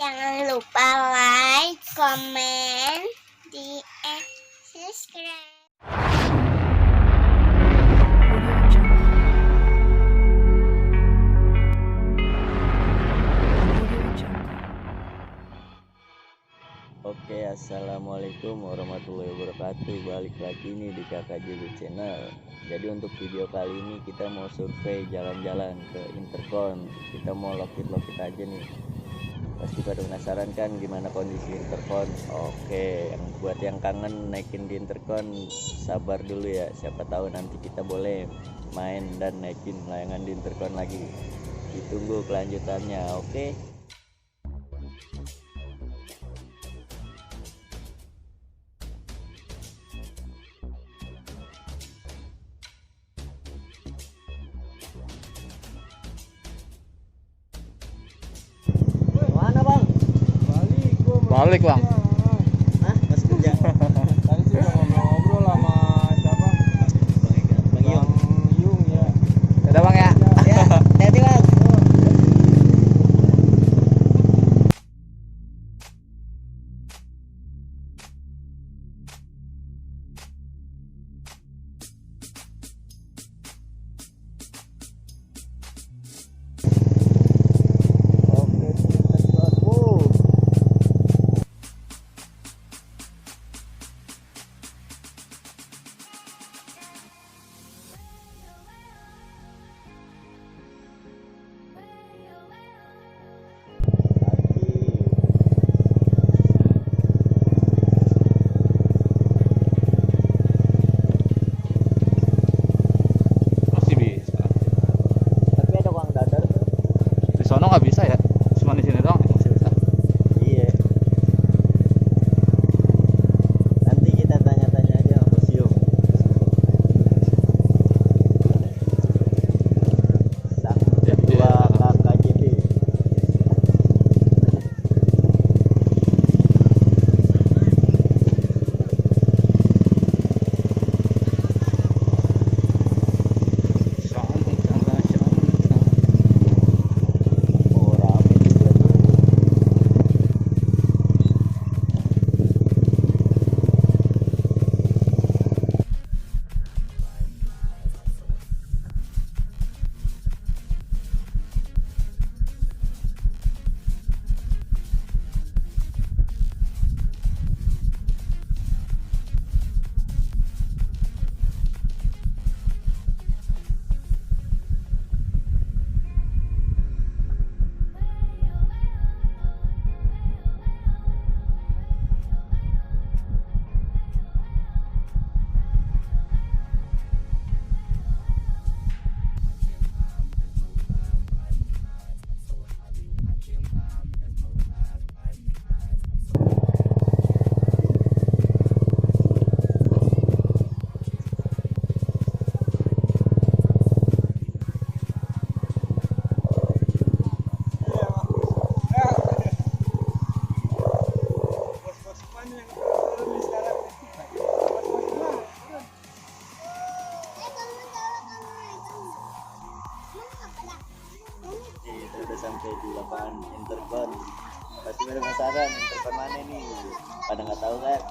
Jangan lupa like, komen, subscribe. Oke, assalamualaikum warahmatullahi wabarakatuh. Balik lagi nih di KKJB Channel. Jadi untuk video kali ini kita mau survei jalan-jalan ke Intercon. Kita mau lokit-lokit aja nih. Pasti pada penasaran kan gimana kondisi Intercon. Oke, buat yang kangen naikin di Intercon, sabar dulu ya. Siapa tahu nanti kita boleh main dan naikin layangan di Intercon lagi. Ditunggu kelanjutannya. Oke. Balik bang. Hah? Masih kerja? Tadi sih udah ngobrol sama siapa? Bang Yung ya. Dadah bang ya. Ya, hati-hati bang. Sono nggak bisa ya, cuma di sini doang masih bisa. Iya. Nanti kita tanya-tanya aja sama Siung. Sang ketua KKJB. Kita udah sampai di lapangan Intercon. Pasti pada penasaran Intercon mana nih? Pada nggak tahu kan?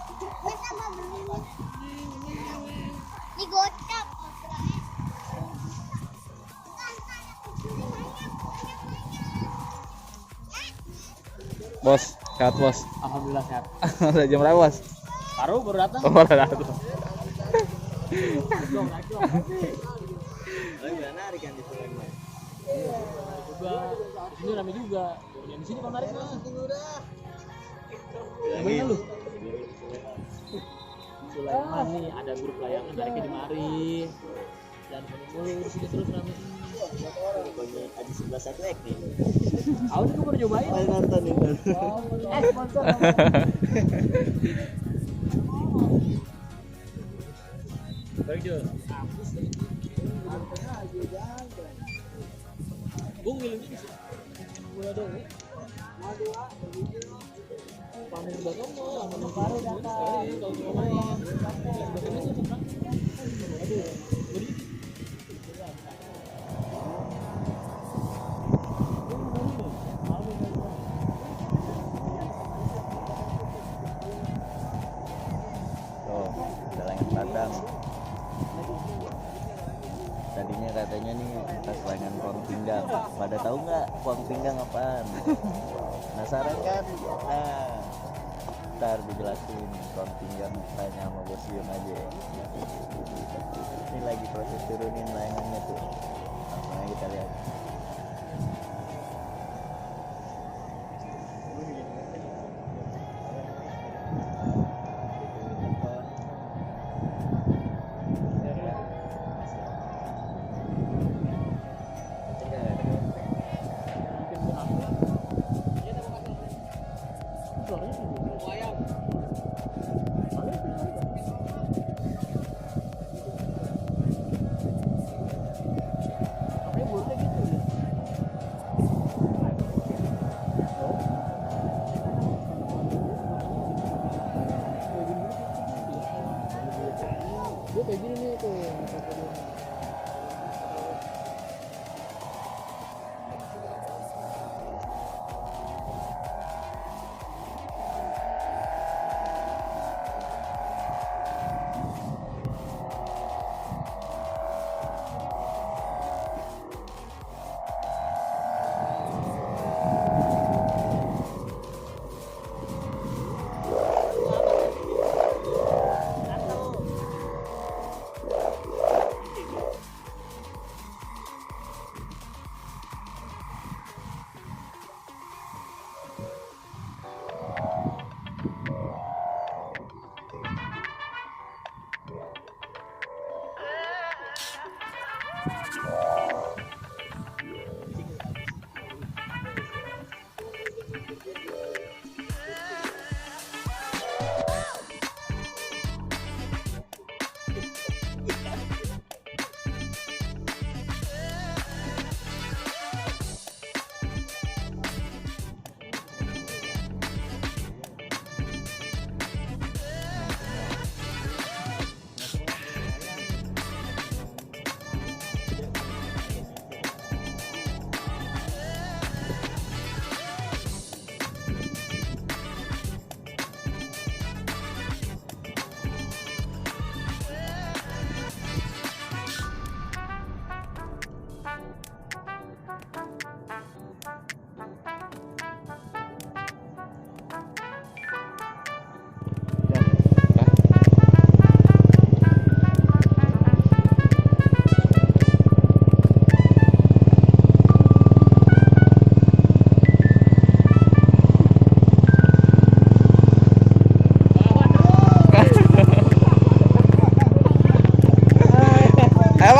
Ini gocap. Bos, sehat bos. Alhamdulillah sehat. Udah jam berapa bos? Baru datang. Oh, udah datang. Oh, menarik kan di Palembang. Juga di sini rame juga. Yang di sini menarik mah. Bilangin lu. Sulaiman nih ada grup layangan nariknya di mari. Dan mulu di sini terus rame. Pokoknya ada 11 ek nih. Aku juga baru nyobain. Ayo nonton itu. Sponsor. Baik Jo. Bung milih ini. Mulai dong. Panen belakang mau, panen baru datang. Kalau ngomong, belakangnya tuh seberang. Aduh, beri. Semarang. Tadinya katanya nih bekas lengan kuang pinggang. Pada tahu nggak kuang pinggang apaan? Penasaran kan? Nah, ntar dijelasin kuang pinggang, tanya sama Bos Yun aja. Ini lagi proses turunin layangannya tuh. Langsung aja kita lihat. Dia kayak gini nih tuh.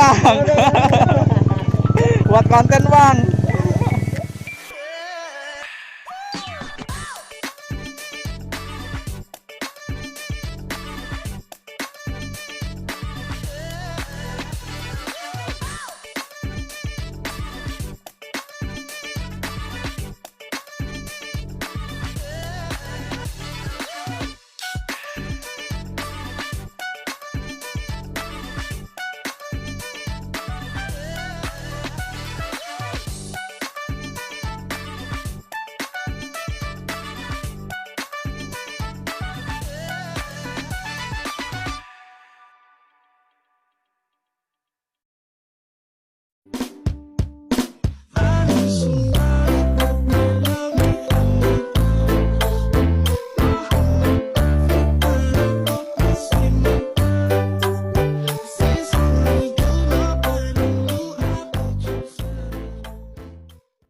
Bang. Buat konten, Bang.